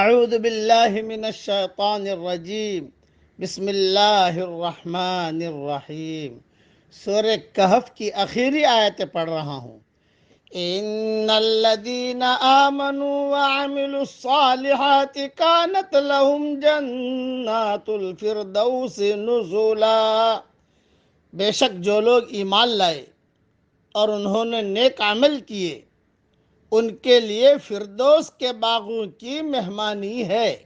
اعوذ باللہ من الشیطان الرجیم بسم اللہ الرحمن الرحیم۔ سورہ کہف کی آخری آیتیں پڑھ رہا ہوں۔ ان الذین آمنوا وعملوا الصالحات کانت لهم جنات الفردوس نزلا۔ بے شک جو لوگ ایمان لائے اور انہوں نے نیک عمل کیے، ان کے لیے فردوس کے باغوں کی مہمانی ہے۔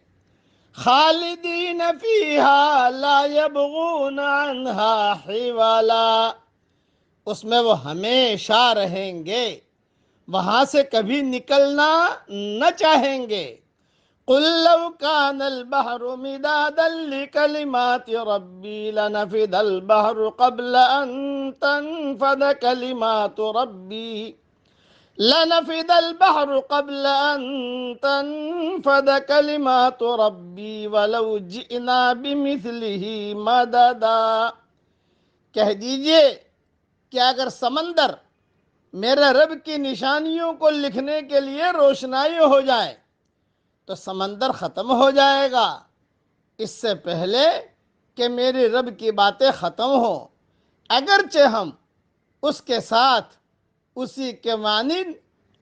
خالدین فیہا لا یبغون عنہا حوالا، اس میں وہ ہمیشہ رہیں گے، وہاں سے کبھی نکلنا نہ چاہیں گے۔ قل لو کان البحر مدادا لکلمات ربی لنفد البحر قبل ان تنفد کلمات ربی لنفد البحر قبل ان تنفد کلمات ربی ولو جئنا بمثلہ مددا۔ کہہ دیجئے کہ اگر سمندر میرے رب کی نشانیوں کو لکھنے کے لیے روشنائی ہو جائے تو سمندر ختم ہو جائے گا اس سے پہلے کہ میرے رب کی باتیں ختم ہوں، اگرچہ ہم اس کے ساتھ اسی کے مانند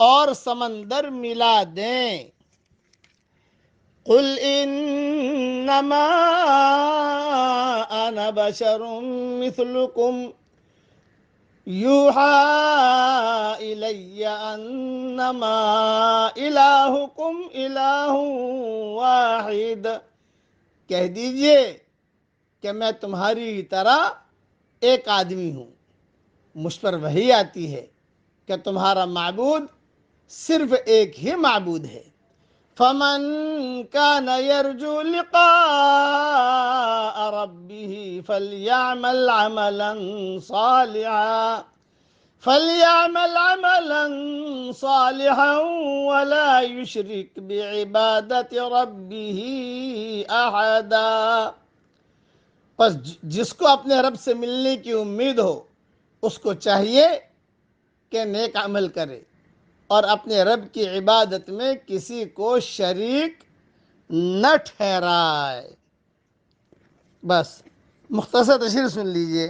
اور سمندر ملا دیں۔ قل انما انا بشر مثلکم یوحی الی انما الہکم الہ واحد۔ کہہ دیجئے کہ میں تمہاری طرح ایک آدمی ہوں، مجھ پر وحی آتی ہے کہ تمہارا معبود صرف ایک ہی معبود ہے۔ فمن کان یرجو لقاء ربہ فلیعمل عملا صالحا ولا یشرک بعبادت ربہ احدا۔ پس جس کو اپنے رب سے ملنے کی امید ہو اس کو چاہیے کہ نیک عمل کرے اور اپنے رب کی عبادت میں کسی کو شریک نہ ٹھہرائے۔ بس مختصر تشریح سن لیجئے۔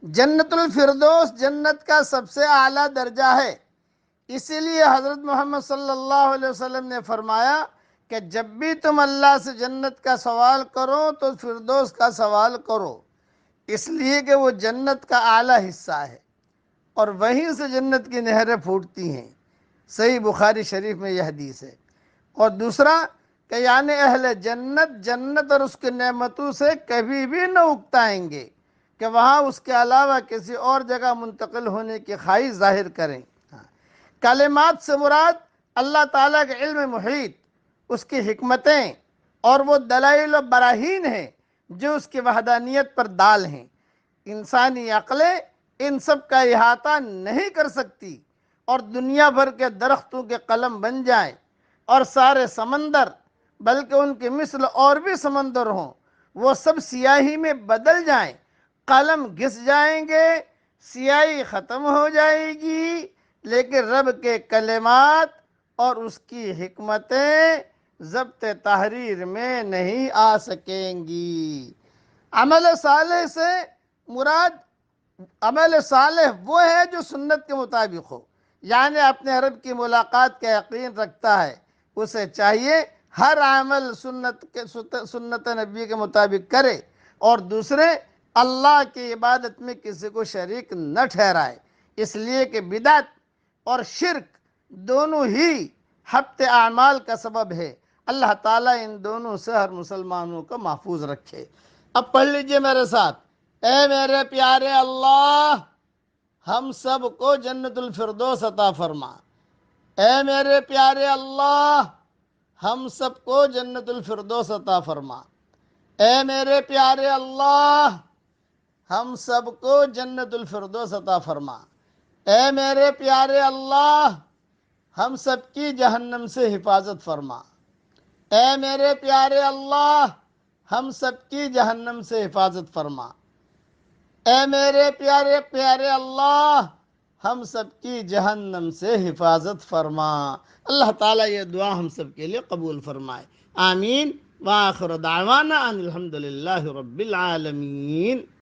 جنت الفردوس جنت کا سب سے اعلیٰ درجہ ہے، اسی لیے حضرت محمد صلی اللہ علیہ وسلم نے فرمایا کہ جب بھی تم اللہ سے جنت کا سوال کرو تو فردوس کا سوال کرو، اس لیے کہ وہ جنت کا اعلیٰ حصہ ہے اور وہیں سے جنت کی نہریں پھوٹتی ہیں۔ صحیح بخاری شریف میں یہ حدیث ہے۔ اور دوسرا کہ یعنی اہل جنت جنت اور اس کی نعمتوں سے کبھی بھی نہ اکتائیں گے کہ وہاں اس کے علاوہ کسی اور جگہ منتقل ہونے کی خواہش ظاہر کریں۔ کلمات سے مراد اللہ تعالیٰ کے علم محیط، اس کی حکمتیں اور وہ دلائل و براہین ہیں جو اس کی وحدانیت پر دال ہیں۔ انسانی عقلیں ان سب کا احاطہ نہیں کر سکتی اور دنیا بھر کے درختوں کے قلم بن جائیں اور سارے سمندر بلکہ ان کے مثل اور بھی سمندر ہوں وہ سب سیاہی میں بدل جائیں، قلم گھس جائیں گے، سیاہی ختم ہو جائے گی، لیکن رب کے کلمات اور اس کی حکمتیں ضبط تحریر میں نہیں آ سکیں گی۔ عمل صالح سے مراد عمل صالح وہ ہے جو سنت کے مطابق ہو، یعنی اپنے رب کی ملاقات کا یقین رکھتا ہے، اسے چاہیے ہر عمل سنت نبی کے مطابق کرے اور دوسرے اللہ کی عبادت میں کسی کو شریک نہ ٹھہرائے، اس لیے کہ بدعت اور شرک دونوں ہی حبط اعمال کا سبب ہے۔ اللہ تعالیٰ ان دونوں سے ہر مسلمانوں کو محفوظ رکھے۔ اب پڑھ لیجئے میرے ساتھ۔ اے میرے پیارے اللہ، ہم سب کو جنت الفردوس عطا فرما۔ اے میرے پیارے اللہ، ہم سب کو جنت الفردوس عطا فرما۔ اے میرے پیارے اللہ، ہم سب کو جنت الفردوس عطا فرما۔ اے میرے پیارے اللہ، ہم سب کی جہنم سے حفاظت فرما۔ اے میرے پیارے اللہ، ہم سب کی جہنم سے حفاظت فرما۔ اے میرے پیارے پیارے اللہ، ہم سب کی جہنم سے حفاظت فرما۔ اللہ تعالیٰ یہ دعا ہم سب کے لیے قبول فرمائے، آمین۔ وآخر دعوانا ان الحمد للہ رب العالمین۔